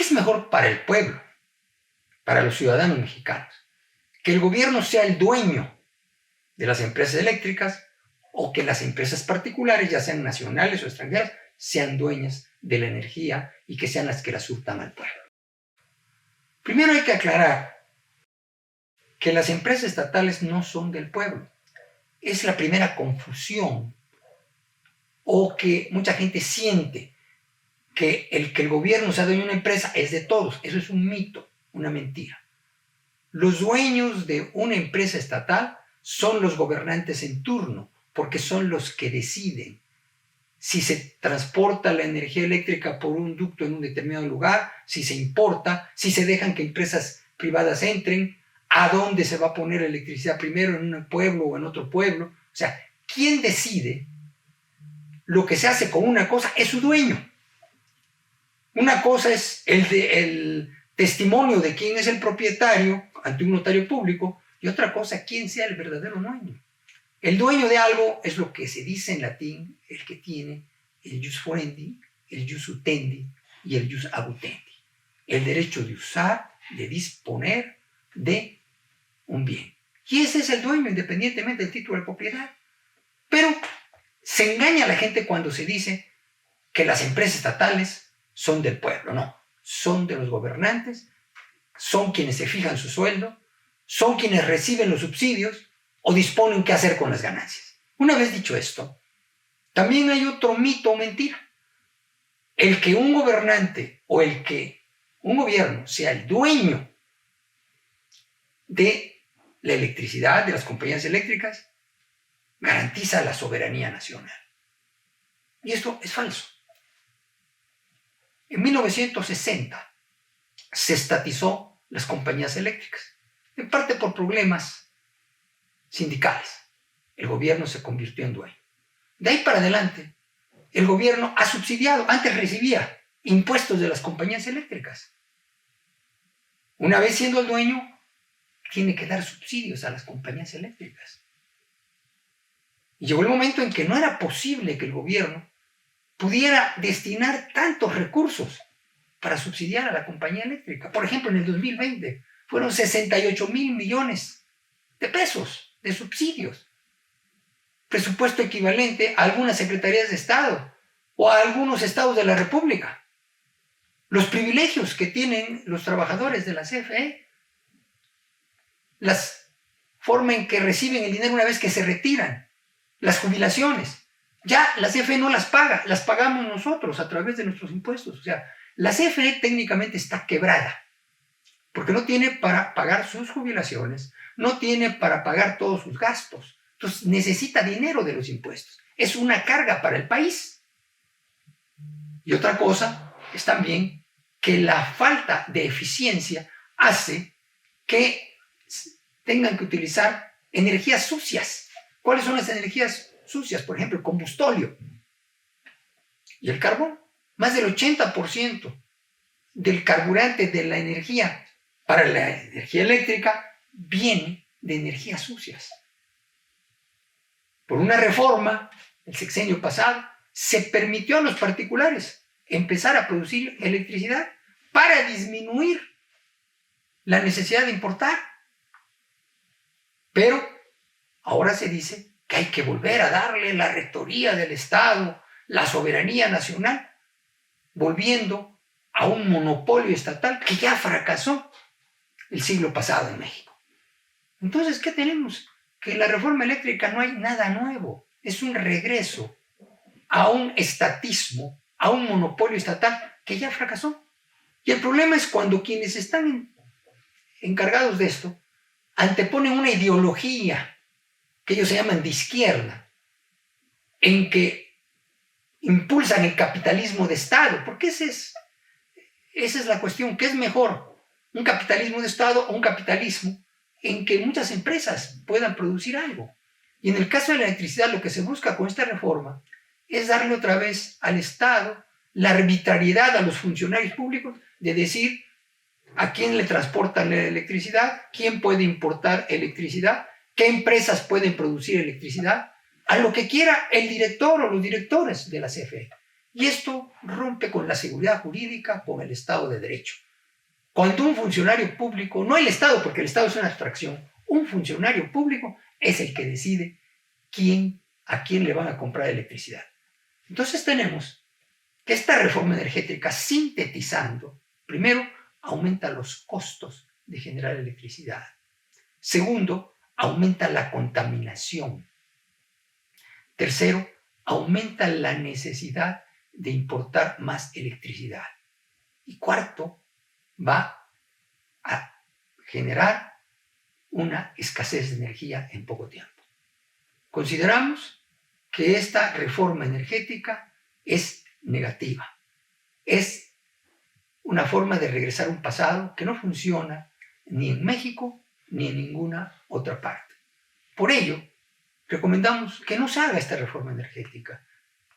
es mejor para el pueblo, para los ciudadanos mexicanos, que el gobierno sea el dueño de las empresas eléctricas o que las empresas particulares, ya sean nacionales o extranjeras, sean dueñas de la energía y que sean las que la surtan al pueblo? Primero hay que aclarar que las empresas estatales no son del pueblo. Es la primera confusión, o que mucha gente siente que el gobierno sea dueño de una empresa es de todos. Eso es un mito, una mentira. Los dueños de una empresa estatal son los gobernantes en turno, porque son los que deciden si se transporta la energía eléctrica por un ducto en un determinado lugar, si se importa, si se dejan que empresas privadas entren, a dónde se va a poner electricidad primero, en un pueblo o en otro pueblo. O sea, quien decide lo que se hace con una cosa es su dueño. Una cosa es el testimonio de quién es el propietario ante un notario público, y otra cosa, quién sea el verdadero dueño. El dueño de algo es lo que se dice en latín, el que tiene el jus forendi, el jus utendi y el jus abutendi. El derecho de usar, de disponer de un bien. Y ese es el dueño, independientemente del título de propiedad. Pero se engaña a la gente cuando se dice que las empresas estatales son del pueblo. No, son de los gobernantes, son quienes se fijan su sueldo, son quienes reciben los subsidios o disponen qué hacer con las ganancias. Una vez dicho esto, también hay otro mito o mentira. El que un gobernante o el que un gobierno sea el dueño de la electricidad, de las compañías eléctricas, garantiza la soberanía nacional. Y esto es falso. En 1960 se estatizó las compañías eléctricas, en parte por problemas sindicales. El gobierno se convirtió en dueño. De ahí para adelante, el gobierno ha subsidiado, antes recibía impuestos de las compañías eléctricas. Una vez siendo el dueño, tiene que dar subsidios a las compañías eléctricas. Y llegó el momento en que no era posible que el gobierno pudiera destinar tantos recursos para subsidiar a la compañía eléctrica. Por ejemplo, en el 2020 fueron 68,000 millones de pesos de subsidios. Presupuesto equivalente a algunas secretarías de Estado o a algunos estados de la República. Los privilegios que tienen los trabajadores de la CFE, la forma en que reciben el dinero una vez que se retiran, las jubilaciones. Ya la CFE no las paga, las pagamos nosotros a través de nuestros impuestos. O sea, la CFE técnicamente está quebrada, porque no tiene para pagar sus jubilaciones, no tiene para pagar todos sus gastos. Entonces necesita dinero de los impuestos. Es una carga para el país. Y otra cosa es también que la falta de eficiencia hace que tengan que utilizar energías sucias. ¿Cuáles son las energías sucias? Por ejemplo, el combustóleo y el carbón. Más del 80% del carburante de la energía para la energía eléctrica viene de energías sucias. Por una reforma, el sexenio pasado, se permitió a los particulares empezar a producir electricidad para disminuir la necesidad de importar. Pero ahora se dice que hay que volver a darle la rectoría del Estado, la soberanía nacional, volviendo a un monopolio estatal que ya fracasó el siglo pasado en México. Entonces, ¿qué tenemos? Que en la reforma eléctrica no hay nada nuevo. Es un regreso a un estatismo, a un monopolio estatal que ya fracasó. Y el problema es cuando quienes están encargados de esto anteponen una ideología que ellos se llaman de izquierda, en que impulsan el capitalismo de Estado, porque esa es la cuestión. ¿Qué es mejor? ¿Un capitalismo de Estado o un capitalismo en que muchas empresas puedan producir algo? Y en el caso de la electricidad, lo que se busca con esta reforma es darle otra vez al Estado la arbitrariedad a los funcionarios públicos de decir a quién le transportan la electricidad, quién puede importar electricidad, qué empresas pueden producir electricidad, a lo que quiera el director o los directores de la CFE. Y esto rompe con la seguridad jurídica, con el Estado de Derecho. Cuando un funcionario público, no el Estado, porque el Estado es una abstracción, un funcionario público es el que decide a quién le van a comprar electricidad. Entonces tenemos que esta reforma energética, sintetizando, primero, aumenta los costos de generar electricidad. Segundo, aumenta la contaminación. Tercero, aumenta la necesidad de importar más electricidad. Y cuarto, va a generar una escasez de energía en poco tiempo. Consideramos que esta reforma energética es negativa. Es una forma de regresar a un pasado que no funciona ni en México ni en ninguna otra parte. Por ello, recomendamos que no se haga esta reforma energética,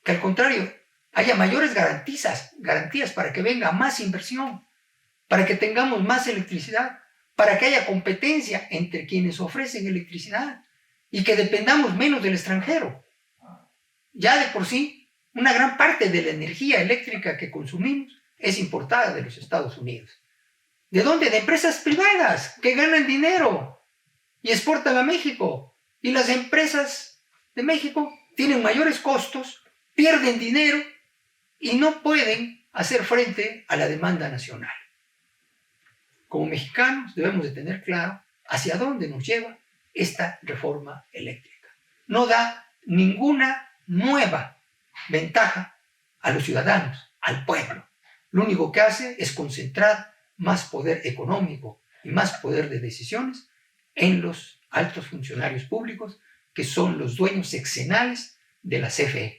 que al contrario, haya mayores garantías para que venga más inversión, para que tengamos más electricidad, para que haya competencia entre quienes ofrecen electricidad y que dependamos menos del extranjero. Ya de por sí, una gran parte de la energía eléctrica que consumimos es importada de los Estados Unidos. ¿De dónde? De empresas privadas que ganan dinero y exportan a México. Y las empresas de México tienen mayores costos, pierden dinero y no pueden hacer frente a la demanda nacional. Como mexicanos debemos de tener claro hacia dónde nos lleva esta reforma eléctrica. No da ninguna nueva ventaja a los ciudadanos, al pueblo. Lo único que hace es concentrar más poder económico y más poder de decisiones en los altos funcionarios públicos, que son los dueños sexenales de la CFE.